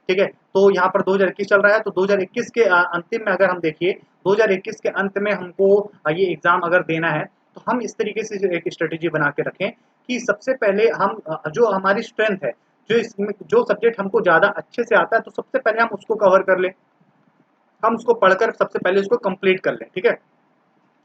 A: ठीक है, तो यहाँ पर 2021 चल रहा है, तो 2021 के अंतिम में अगर हम देखिए 2021 के अंत में हमको ये एग्जाम अगर देना है, तो हम इस तरीके से एक स्ट्रेटेजी बना के रखें कि सबसे पहले हम जो हमारी स्ट्रेंथ है, जो इसमें जो सब्जेक्ट हमको ज़्यादा अच्छे से आता है, तो सबसे पहले हम उसको कवर कर लें, हम उसको पढ़कर सबसे पहले उसको कंप्लीट कर लें। ठीक है,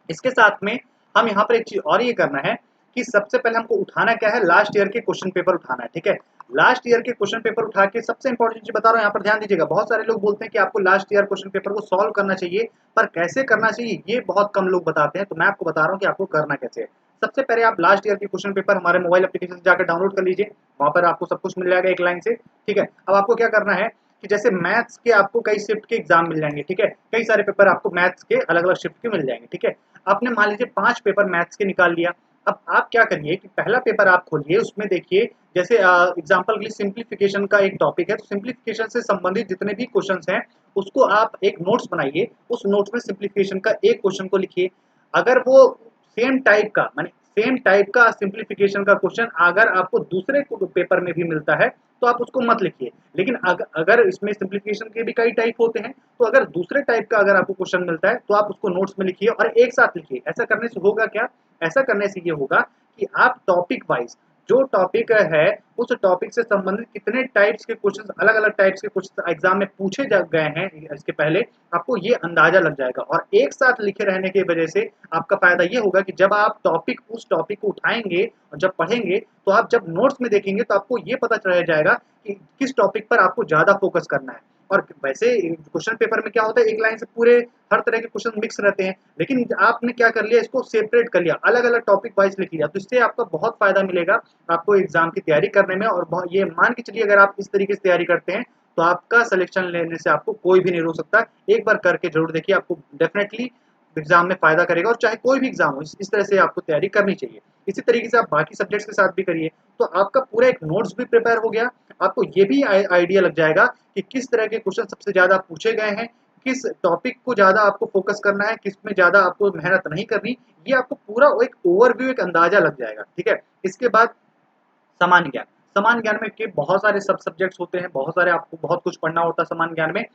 A: इसके साथ में हम यहाँ पर एक चीज और ये करना है कि सबसे पहले हमको उठाना क्या है, लास्ट ईयर के क्वेश्चन पेपर उठाना है। ठीक है, लास्ट ईयर के क्वेश्चन पेपर उठा के, सबसे इंपॉर्टेंट चीज बता रहा हूँ, यहाँ पर ध्यान दीजिएगा। बहुत सारे लोग बोलते हैं कि आपको लास्ट ईयर क्वेश्चन पेपर को सॉल्व करना चाहिए, पर कैसे करना चाहिए ये बहुत कम लोग बताते हैं, तो मैं आपको बता रहा हूँ कि आपको करना कैसे है। सबसे पहले आप लास्ट ईयर के क्वेश्चन पेपर हमारे मोबाइल एप्लीकेशन से जाकर डाउनलोड कर लीजिए, वहां पर आपको सब कुछ मिल जाएगा एक लाइन से। ठीक है, अब आपको क्या करना है कि जैसे मैथ्स के आपको कई शिफ्ट के एग्जाम मिल जाएंगे, ठीक है, कई सारे पेपर आपको मैथ्स के अलग अलग शिफ्ट के मिल जाएंगे। ठीक है, आपने मान लीजिए 5 पेपर मैथ्स के निकाल लिया। अब आप क्या करिए कि पहला पेपर आप खोलिए, उसमें देखिए जैसे एग्जांपल के लिए सिंप्लीफिकेशन का एक टॉपिक है, तो सिंप्लीफिकेशन से संबंधित जितने भी क्वेश्चंस हैं उसको आप एक नोट्स बनाइए, उस नोट्स में सिंप्लीफिकेशन का एक क्वेश्चन को लिखिए। अगर वो सेम टाइप का, माने सेम टाइप का सिंप्लीफिकेशन का क्वेश्चन अगर आपको दूसरे पेपर में भी मिलता है तो आप उसको मत लिखिए। लेकिन अगर इसमें सिंप्लीफिकेशन के भी कई टाइप होते हैं, तो अगर दूसरे टाइप का अगर आपको क्वेश्चन मिलता है तो आप उसको नोट्स में लिखिए और एक साथ लिखिए। ऐसा करने से होगा क्या, ऐसा करने से ये होगा कि आप टॉपिक वाइज जो टॉपिक है उस टॉपिक से संबंधित कितने टाइप्स के क्वेश्चंस, अलग अलग टाइप्स के क्वेश्चन एग्जाम में पूछे गए हैं इसके पहले, आपको ये अंदाजा लग जाएगा। और एक साथ लिखे रहने की वजह से आपका फायदा ये होगा कि जब आप उस टॉपिक को उठाएंगे और जब पढ़ेंगे, तो आप जब नोट्स में देखेंगे तो आपको ये पता चल जाएगा कि किस टॉपिक पर आपको ज्यादा फोकस करना है। और वैसे क्वेश्चन पेपर में क्या होता है, एक लाइन से पूरे हर तरह के क्वेश्चन मिक्स रहते हैं, लेकिन आपने क्या कर लिया, इसको सेपरेट कर लिया, अलग अलग टॉपिक वाइज लिख लिया, तो इससे आपका बहुत फायदा मिलेगा आपको एग्जाम की तैयारी करने में। और ये मान के चलिए अगर आप इस तरीके से तैयारी करते हैं तो आपका सिलेक्शन लेने से आपको कोई भी नहीं रोक सकता। एक बार करके जरूर देखिए, आपको डेफिनेटली एग्जाम में फायदा करेगा। और चाहे कोई भी एग्जाम हो, इस तरह से आपको तैयारी करनी चाहिए। इसी तरीके से आप बाकी सब्जेक्ट्स के साथ भी करिए, तो आपका पूरा एक नोट्स भी प्रिपेयर हो गया, आपको ये भी आइडिया लग जाएगा कि किस तरह के क्वेश्चन सबसे ज्यादा पूछे गए हैं, किस टॉपिक को ज्यादा आपको फोकस करना है, किस में ज्यादा आपको मेहनत नहीं करनी, ये आपको पूरा एक ओवरव्यू, एक अंदाजा लग जाएगा। ठीक है, इसके बाद सामान्य ज्ञान। सामान्य ज्ञान में के बहुत सारे सब सब्जेक्ट्स होते हैं, बहुत सारे आपको बहुत कुछ पढ़ना होता है। सामान्य ज्ञान में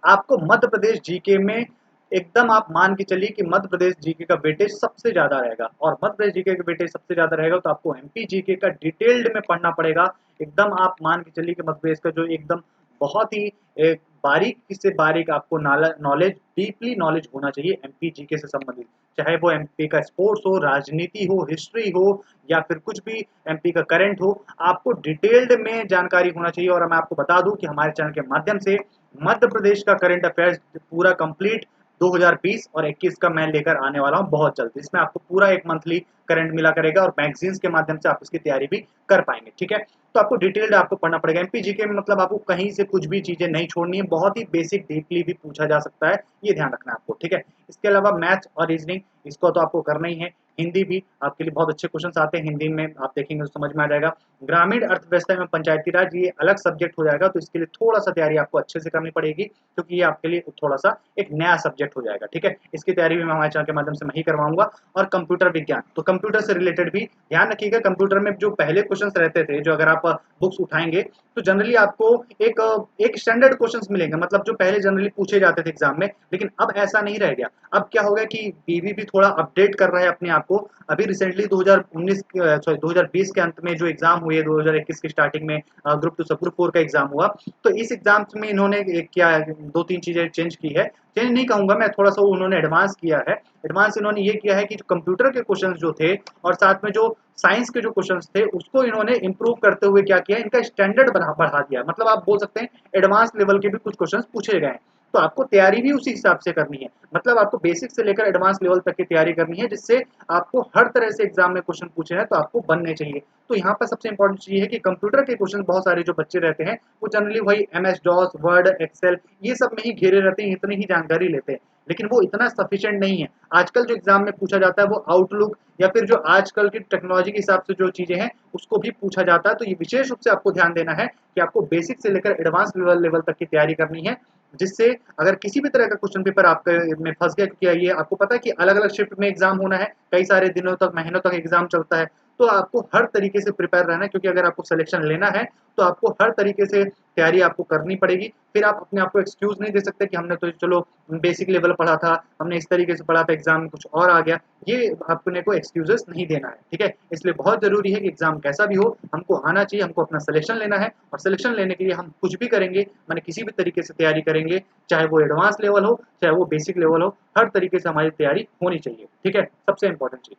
A: आपको मध्य प्रदेश जीके में एकदम आप मान के चलिए कि मध्य प्रदेश जीके का वेटेज सबसे ज़्यादा रहेगा, और मध्य प्रदेश जीके का वेटेज सबसे ज़्यादा रहेगा तो आपको एमपी जीके का डिटेल्ड में पढ़ना पड़ेगा। एकदम आप मान के चलिए कि मध्य प्रदेश का जो एकदम बहुत ही एक बारीक से बारीक आपको नॉलेज, डीपली नॉलेज होना चाहिए एमपी जीके से संबंधित, चाहे वो एमपी का स्पोर्ट्स हो, राजनीति हो, हिस्ट्री हो, या फिर कुछ भी एमपी का करंट हो, आपको डिटेल्ड में जानकारी होना चाहिए। और मैं आपको बता दूं कि हमारे चैनल के माध्यम से मध्य प्रदेश का करंट अफेयर्स पूरा कंप्लीट 2020 और 21 का मैं लेकर आने वाला हूं बहुत जल्द। इसमें आपको पूरा एक मंथली करंट मिला करेगा और मैगजीन्स के माध्यम से आप इसकी तैयारी भी कर पाएंगे। ठीक है, तो आपको डिटेल्ड आपको पढ़ना पड़ेगा एमपी जीके में, मतलब आपको कहीं से कुछ भी चीजें नहीं छोड़नी है, बहुत ही बेसिक डीपली भी पूछा जा सकता है, ये ध्यान रखना है आपको। ठीक है, इसके अलावा मैथ्स और रीजनिंग इसको तो आपको करना ही है। हिंदी भी आपके लिए बहुत अच्छे क्वेश्चन आते हैं, हिंदी में आप देखेंगे तो समझ में आ जाएगा। ग्रामीण अर्थव्यवस्था में पंचायती राज ये अलग सब्जेक्ट हो जाएगा, तो इसके लिए थोड़ा सा तैयारी आपको अच्छे से करनी पड़ेगी, क्योंकि ये आपके लिए थोड़ा सा एक नया सब्जेक्ट हो जाएगा। ठीक है, इसकी तैयारी भी मैं हमारे चैनल के माध्यम से मैं ही करवाऊंगा। और कंप्यूटर विज्ञान, तो कंप्यूटर से रिलेटेड भी ध्यान रखिएगा। कंप्यूटर में जो पहले क्वेश्चन रहते थे, जो अगर आप बुक्स उठाएंगे तो जनरली आपको एक एक स्टैंडर्ड क्वेश्चंस मिलेंगे, मतलब जो पहले जनरली पूछे जाते थे एग्जाम में, लेकिन अब ऐसा नहीं रह गया। अब क्या हो गया कि बीवी भी थोड़ा अपडेट कर रहा है अपने आप को। अभी रिसेंटली 2019 सॉरी 2020 के अंत में जो एग्जाम हुए, 2021 की स्टार्टिंग में ग्रुप 2 सब ग्रुप 4 का एग्जाम हुआ, तो इस एग्जाम में इन्होंने क्या दो तीन चीजें चेंज की है, चेंज नहीं कहूंगा मैं, थोड़ा सा उन्होंने एडवांस किया है। एडवांस इन्होंने ये किया है कि जो कंप्यूटर के क्वेश्चंस जो थे और साथ में जो साइंस के जो क्वेश्चंस थे उसको इन्होंने इंप्रूव करते हुए क्या किया, इनका स्टैंडर्ड बढ़ा दिया। मतलब आप बोल सकते हैं एडवांस लेवल के भी कुछ क्वेश्चंस पूछे गए हैं, तो आपको तैयारी भी उसी हिसाब से करनी है। मतलब आपको बेसिक से लेकर एडवांस लेवल तक की तैयारी करनी है, जिससे आपको हर तरह से एग्जाम में क्वेश्चन पूछे हैं तो आपको बनने चाहिए। तो यहाँ पर सबसे इंपॉर्टेंट चीज है कि कंप्यूटर के क्वेश्चन बहुत सारे जो बच्चे रहते हैं वो जनरली वही MS डॉस, वर्ड, एक्सेल ये सब में ही घेरे रहते हैं, इतनी ही जानकारी लेते हैं, लेकिन वो इतना सफिशिएंट नहीं है। आजकल जो एग्जाम में पूछा जाता है वो आउटलुक या फिर जो आजकल की टेक्नोलॉजी के हिसाब से जो चीजें हैं उसको भी पूछा जाता है। तो ये विशेष रूप से आपको ध्यान देना है कि आपको बेसिक से लेकर एडवांस लेवल तक की तैयारी करनी है, जिससे अगर किसी भी तरह का क्वेश्चन पेपर आपके में फंस गया, क्योंकि ये आपको पता है कि अलग अलग शिफ्ट में एग्जाम होना है, कई सारे दिनों तक, महीनों तक एग्जाम चलता है, तो आपको हर तरीके से प्रिपेयर रहना है, क्योंकि अगर आपको सिलेक्शन लेना है तो आपको हर तरीके से तैयारी आपको करनी पड़ेगी। फिर आप अपने आप को एक्सक्यूज नहीं दे सकते कि हमने तो चलो बेसिक लेवल पढ़ा था, हमने इस तरीके से पढ़ा था, एग्जाम में कुछ और आ गया, ये अपने को एक्सक्यूजेस नहीं देना है। ठीक है, इसलिए बहुत जरूरी है कि एग्जाम कैसा भी हो हमको आना चाहिए, हमको अपना सिलेक्शन लेना है, और सिलेक्शन लेने के लिए हम कुछ भी करेंगे, मैंने किसी भी तरीके से तैयारी करेंगे, चाहे वो एडवांस लेवल हो चाहे वो बेसिक लेवल हो, हर तरीके से हमारी तैयारी होनी चाहिए। ठीक है, सबसे इंपॉर्टेंट चीज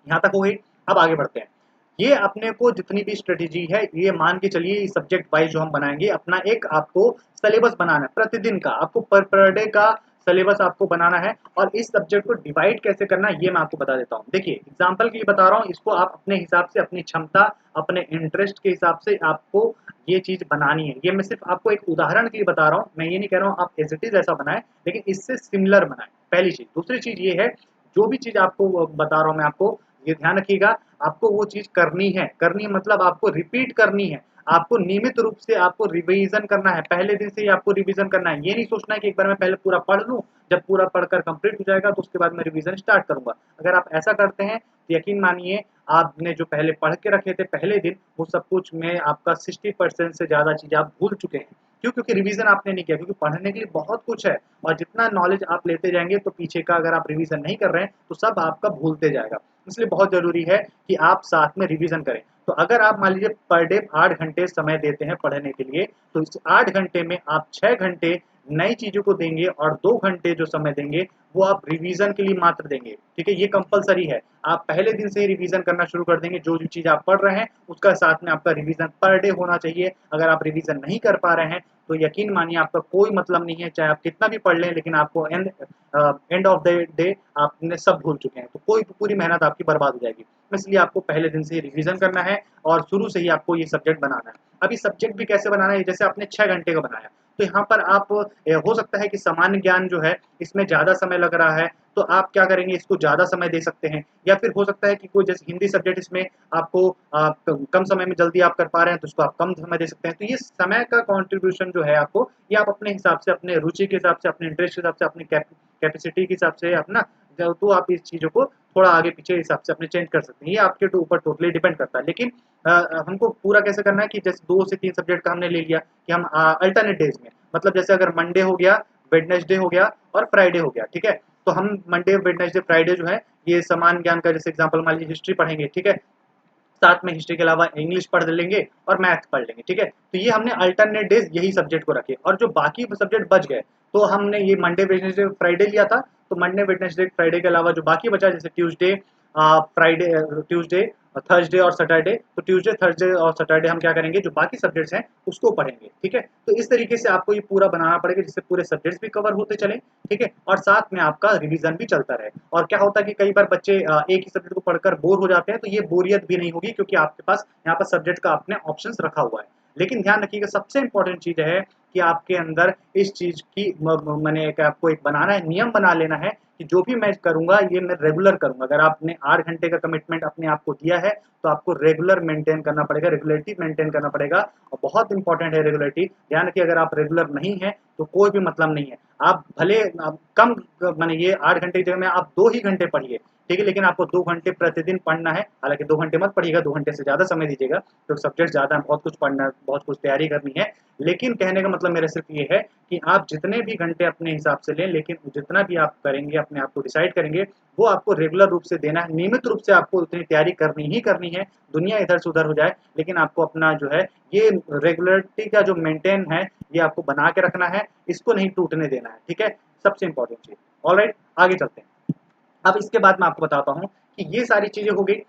A: यहाँ तक हो गई। अब आगे बढ़ते हैं। ये अपने को जितनी भी स्ट्रेटेजी है, ये मान के चलिए सब्जेक्ट वाइज जो हम बनाएंगे, अपना एक आपको सिलेबस बनाना है प्रतिदिन का, आपको पर डे का सिलेबस आपको बनाना है। और इस सब्जेक्ट को डिवाइड कैसे करना है ये मैं आपको बता देता हूँ। देखिए एग्जाम्पल के लिए बता रहा हूँ, इसको आप अपने हिसाब से, अपनी क्षमता, अपने इंटरेस्ट के हिसाब से आपको ये चीज बनानी है। ये मैं सिर्फ आपको एक उदाहरण के लिए बता रहा हूँ, मैं ये नहीं कह रहा हूँ आप एज इट इज ऐसा बनाए, लेकिन इससे सिमिलर बनाए, पहली चीज। दूसरी चीज ये है, जो भी चीज आपको बता रहा हूँ मैं आपको, ये ध्यान रखिएगा, आपको वो चीज करनी है। करनी मतलब आपको रिपीट करनी है, आपको नियमित रूप से आपको रिवीजन करना है, पहले दिन से ही आपको रिवीजन करना है। ये नहीं सोचना है कि एक बार मैं पहले पूरा पढ़ लूं, जब पूरा पढ़कर कंप्लीट हो जाएगा तो उसके बाद मैं रिवीजन स्टार्ट करूंगा। अगर आप ऐसा करते हैं तो यकीन मानिए आपने जो पहले पढ़ के रखे थे पहले दिन, वो सब कुछ में आपका 60% से ज्यादा चीज आप भूल चुके हैं। क्यों? क्योंकि रिवीजन आपने नहीं किया, क्योंकि पढ़ने के लिए बहुत कुछ है, और जितना नॉलेज आप लेते जाएंगे तो पीछे का अगर आप रिवीजन नहीं कर रहे हैं तो सब आपका भूलते जाएगा। इसलिए बहुत जरूरी है कि आप साथ में रिवीजन करें। तो अगर आप मान लीजिए पर डे 8 घंटे समय देते हैं पढ़ने के लिए, तो इस 8 घंटे में आप 6 घंटे नई चीजों को देंगे और 2 घंटे जो समय देंगे वो आप रिवीजन के लिए मात्र देंगे। ठीक है, ये कंपलसरी है। आप पहले दिन से ही रिवीजन करना शुरू कर देंगे, जो जो चीज आप पढ़ रहे हैं उसका साथ में आपका रिवीजन पर डे होना चाहिए। अगर आप रिवीजन नहीं कर पा रहे हैं तो यकीन मानिए आपका कोई मतलब नहीं है, चाहे आप कितना भी पढ़ लें, लेकिन आपको एंड ऑफ द डे आपने सब भूल चुके हैं, तो कोई पूरी मेहनत आपकी बर्बाद हो जाएगी। इसलिए आपको पहले दिन से ही रिवीजन करना है और शुरू से ही आपको ये सब्जेक्ट बनाना है। अभी सब्जेक्ट भी कैसे बनाना है, जैसे आपने 6 घंटे का बनाया, तो यहाँ पर आप हो सकता है कि सामान्य ज्ञान जो है इसमें ज़्यादा समय लग रहा है, तो आप क्या करेंगे, इसको ज़्यादा समय दे सकते हैं। या फिर हो सकता है कि कोई जैसे हिंदी सब्जेक्ट, इसमें आपको कम समय में जल्दी आप कर पा रहे हैं तो इसको आप कम समय दे सकते हैं। तो ये समय का कॉन्ट्रीब्यूशन जो है आपको, ये आप अपने हिसाब से, अपने रुचि के हिसाब से, अपने इंटरेस्ट के हिसाब से, अपनी कैपेसिटी के हिसाब से अपना, तो आप इस चीज़ों को थोड़ा आगे पीछे हिसाब से अपने चेंज कर सकते हैं। ये आपके ऊपर टोटली डिपेंड करता है। लेकिन हमको पूरा कैसे करना है कि जैसे 2 से 3 सब्जेक्ट का हमने ले लिया कि हम अल्टरनेट डेज में, मतलब जैसे अगर मंडे हो गया वेडनेसडे हो गया और फ्राइडे हो गया, ठीक है। तो हम मंडे, वेडनेसडे, फ्राइडे जो है ये समान ज्ञान का, जैसे एग्जांपल मान लीजिए हिस्ट्री पढ़ेंगे, ठीक है। साथ में हिस्ट्री के अलावा इंग्लिश पढ़ लेंगे और मैथ पढ़ लेंगे, ठीक है। तो ये हमने अल्टरनेट डेज यही सब्जेक्ट को रखे, और जो बाकी सब्जेक्ट बच गए तो हमने ये मंडे, वेडनेसडे, फ्राइडे लिया था। तो मंडे, वेडनेसडे, फ्राइडे के अलावा जो बाकी बचा, जैसे ट्यूसडे, फ्राइडे, ट्यूसडे, थर्सडे और सैटरडे, तो ट्यूसडे, थर्सडे और सैटरडे हम क्या करेंगे, जो बाकी सब्जेक्ट्स हैं उसको पढ़ेंगे, ठीक है। तो इस तरीके से आपको ये पूरा बनाना पड़ेगा जिससे पूरे सब्जेक्ट्स भी कवर होते चले, ठीक है, और साथ में आपका रिवीजन भी चलता रहे। और क्या होता है कि कई बार बच्चे एक ही सब्जेक्ट को पढ़कर बोर हो जाते हैं, तो ये बोरियत भी नहीं होगी क्योंकि आपके पास यहाँ पर सब्जेक्ट का आपने ऑप्शंस रखा हुआ है। लेकिन ध्यान रखिएगा, सबसे इंपॉर्टेंट चीज है कि आपके अंदर इस चीज की मैंने आपको एक बनाना है, नियम बना लेना है कि जो भी मैं करूंगा ये मैं रेगुलर करूंगा। अगर आपने 8 घंटे का कमिटमेंट अपने आप को दिया है तो आपको रेगुलर मेंटेन करना पड़ेगा, रेगुलरिटी मेंटेन करना पड़ेगा। और बहुत इंपॉर्टेंट है रेगुलरिटी। ध्यान रखिए, अगर आप रेगुलर नहीं है तो कोई भी मतलब नहीं है। आप भले कम माने ये 8 घंटे की जगह में आप 2 ही घंटे पढ़िए, ठीक है, लेकिन आपको 2 घंटे प्रतिदिन पढ़ना है। हालांकि 2 घंटे मत पढ़िएगा, 2 घंटे से ज्यादा समय दीजिएगा, तो सब्जेक्ट ज्यादा है, बहुत कुछ पढ़ना है, बहुत कुछ तैयारी करनी है। लेकिन कहने का मतलब मेरा सिर्फ ये है कि आप जितने भी घंटे अपने हिसाब से लें, लेकिन जितना भी आप करेंगे अपने आप को डिसाइड करेंगे वो आपको रेगुलर रूप से देना है, नियमित रूप से आपको उतनी तैयारी करनी ही करनी है। दुनिया इधर से उधर हो जाए, लेकिन आपको अपना जो है ये रेगुलरिटी का जो मेंटेन है ये आपको बना के रखना है, इसको नहीं टूटने देना है, ठीक है। सबसे इंपॉर्टेंट चीज। ऑलराइट, आगे चलते हैं। अब इसके बाद मैं आपको बताता हूँ कि ये सारी चीजें हो गई।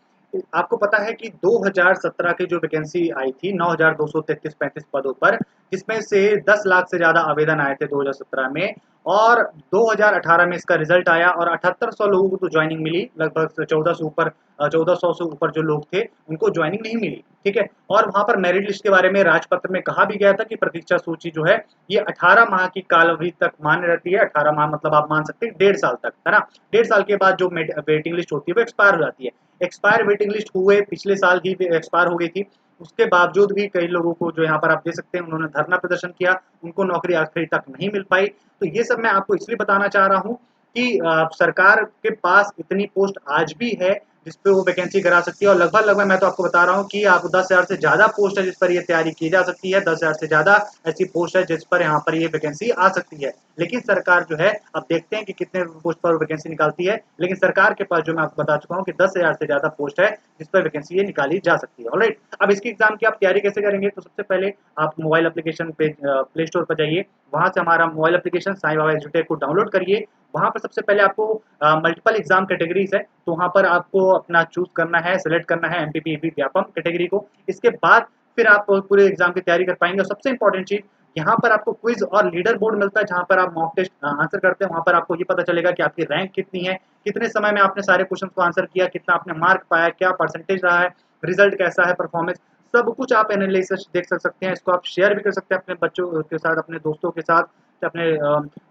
A: आपको पता है कि 2017 की जो वैकेंसी आई थी 9,233-35 पदों पर, जिसमें से 10 लाख से ज्यादा आवेदन आए थे 2017 में, और 2018 में इसका रिजल्ट आया और 7800 लोगों को तो ज्वाइनिंग मिली, लगभग 1400 से ऊपर जो लोग थे उनको ज्वाइनिंग नहीं मिली, ठीक है। और वहां पर मेरिट लिस्ट के बारे में राजपत्र में कहा भी गया था कि प्रतीक्षा सूची जो है ये 18 माह की कालावधि तक मान्य रहती है। 18 माह मतलब आप मान सकते हैं 1.5 साल तक, है ना। 1.5 साल के बाद जो वेटिंग लिस्ट होती है वो एक्सपायर हो जाती है। एक्सपायर वेटिंग लिस्ट हुए पिछले साल ही एक्सपायर हो गई थी। उसके बावजूद भी कई लोगों को, जो यहाँ पर आप देख सकते हैं, उन्होंने धरना प्रदर्शन किया, उनको नौकरी आखिरी तक नहीं मिल पाई। तो ये सब मैं आपको इसलिए बताना चाह रहा हूँ कि सरकार के पास इतनी पोस्ट आज भी है जिस पे वो वैकेंसी करा सकती है, और लगभग लगभग मैं तो आपको बता रहा हूँ कि आप 10,000 से ज्यादा पोस्ट है जिस पर ये तैयारी की जा सकती है। 10,000 से ज्यादा ऐसी पोस्ट है जिस पर यहाँ पर ये वैकेंसी आ सकती है। लेकिन सरकार जो है, अब देखते हैं कि कितने पोस्ट पर वैकेंसी निकालती है। लेकिन सरकार के पास, जो मैं आपको बता चुका हूँ कि 10,000 से ज्यादा पोस्ट है जिस पर वैकेंसी ये निकाली जा सकती है। ऑलराइट, अब इसकी एग्जाम की आप तैयारी कैसे करेंगे, तो सबसे पहले आप मोबाइल एप्लीकेशन पे प्ले स्टोर पर जाइए, वहां से हमारा मोबाइल एप्लीकेशन साईं बाबा एजुटेक को डाउनलोड करिए। वहां पर सबसे पहले आपको मल्टीपल एग्जाम कैटेगरीज है, तो वहां पर आपको अपना चूज करना है, सेलेक्ट करना है एमपीपी व्यापम कैटेगरी को। इसके बाद फिर आप पूरे एग्जाम की तैयारी कर पाएंगे। और सबसे इंपॉर्टेंट चीज, यहाँ पर आपको क्विज और लीडर बोर्ड मिलता है, जहां पर आप मॉक टेस्ट आंसर करते हैं। वहां पर आपको ये पता चलेगा कि आपकी रैंक कितनी है, कितने समय में आपने सारे क्वेश्चन को आंसर किया, कितना आपने मार्क पाया, क्या परसेंटेज रहा है, रिजल्ट कैसा है, परफॉर्मेंस, सब कुछ आप एनालिसिस देख सकते हैं। इसको आप शेयर भी कर सकते हैं अपने बच्चों के साथ, अपने दोस्तों के साथ, अपने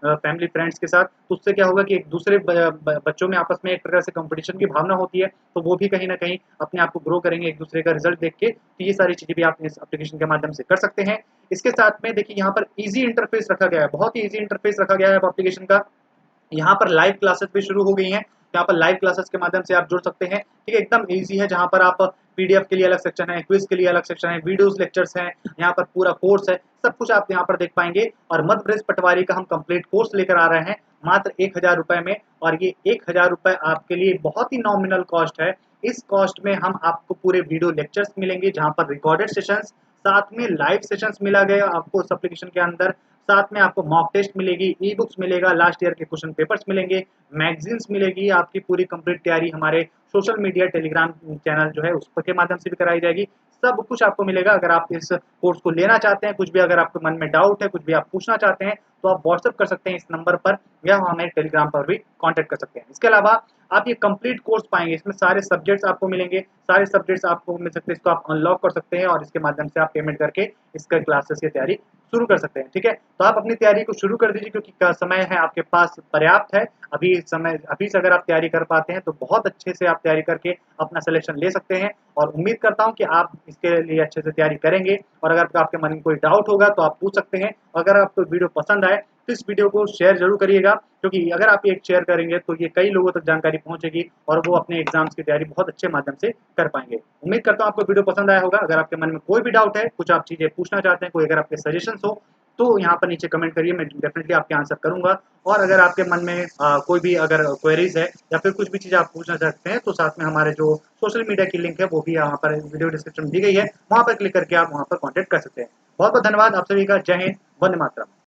A: फैमिली फ्रेंड्स के साथ। तो उससे क्या होगा कि एक दूसरे बच्चों में आपस में एक प्रकार से कंपटीशन की भावना होती है, तो वो भी कहीं ना कहीं अपने आप को ग्रो करेंगे एक दूसरे का रिजल्ट देख के। तो ये सारी चीजें भी आप इस एप्लीकेशन के माध्यम से कर सकते हैं। इसके साथ में देखिए, यहाँ पर इजी इंटरफेस रखा गया है, बहुत ही इजी इंटरफेस रखा गया है एप्लीकेशन का। यहाँ पर लाइव क्लासेस भी शुरू हो गई हैं, यहाँ पर लाइव क्लासेस के माध्यम से आप जुड़ सकते हैं, ठीक है। एकदम इजी है, जहाँ पर आप पीडीएफ के लिए अलग सेक्शन है, क्विज के लिए अलग सेक्शन है, वीडियोस लेक्चर्स हैं, यहाँ पर पूरा कोर्स है, सब कुछ आप यहाँ पर देख पाएंगे। और मध्य प्रदेश पटवारी का हम कंप्लीट कोर्स लेकर आ रहे हैं मात्र 1,000 रुपए में, और ये 1,000 रुपए आपके लिए बहुत ही नॉमिनल कॉस्ट है। इस कॉस्ट में हम आपको पूरे वीडियो लेक्चर्स मिलेंगे, जहाँ पर रिकॉर्डेड सेशंस, साथ में लाइव सेशंस मिला गया आपको उस एप्लीकेशन के अंदर, साथ में आपको मॉक टेस्ट मिलेगी, ई बुक्स मिलेगा, लास्ट ईयर के क्वेश्चन पेपर्स मिलेंगे, मैगजीन्स मिलेगी। आपकी पूरी कंप्लीट तैयारी हमारे सोशल मीडिया टेलीग्राम चैनल जो है उस के माध्यम से भी कराई जाएगी। सब कुछ आपको मिलेगा। अगर आप इस कोर्स को लेना चाहते हैं, कुछ भी अगर आपके मन में डाउट है, कुछ भी आप पूछना चाहते हैं, तो आप व्हाट्सएप कर सकते हैं इस नंबर पर, या हमें टेलीग्राम पर भी कॉन्टैक्ट कर सकते हैं। इसके अलावा आप ये कंप्लीट कोर्स पाएंगे, इसमें सारे सब्जेक्ट्स आपको मिलेंगे, सारे सब्जेक्ट्स आपको मिल सकते हैं, इसको आप अनलॉक कर सकते हैं और इसके माध्यम से आप पेमेंट करके इसका क्लासेस की तैयारी शुरू कर सकते हैं, ठीक है। तो आप अपनी तैयारी को शुरू कर दीजिए, क्योंकि समय है आपके पास पर्याप्त है। अभी से अगर आप तैयारी कर पाते हैं तो बहुत अच्छे से आप तैयारी करके अपना सिलेक्शन ले सकते हैं। और उम्मीद करता हूं कि आप इसके लिए अच्छे से तैयारी करेंगे। और अगर आपके मन में कोई डाउट होगा तो आप पूछ सकते हैं। अगर आपको वीडियो पसंद आए तो इस वीडियो को शेयर जरूर करिएगा, क्योंकि अगर आप एक शेयर करेंगे तो ये कई लोगों तक जानकारी पहुंचेगी और वो अपने एग्जाम्स की तैयारी बहुत अच्छे माध्यम से कर पाएंगे। उम्मीद करता हूं आपको वीडियो पसंद आया होगा। अगर आपके मन में कोई भी डाउट है, कुछ आप चीजें पूछना चाहते हैं, कोई अगर आपके सजेशंस हो, तो यहाँ पर नीचे कमेंट करिए, मैं डेफिनेटली आपके आंसर करूँगा। और अगर आपके मन में कोई भी अगर क्वेरीज़ है या फिर कुछ भी चीज़ आप पूछना चाहते हैं, तो साथ में हमारे जो सोशल मीडिया की लिंक है वो भी यहाँ पर वीडियो डिस्क्रिप्शन में दी गई है, वहाँ पर क्लिक करके आप वहाँ पर कॉन्टैक्ट कर सकते हैं। बहुत-बहुत धन्यवाद आप सभी का। जय हिंद, वंदे मातरम।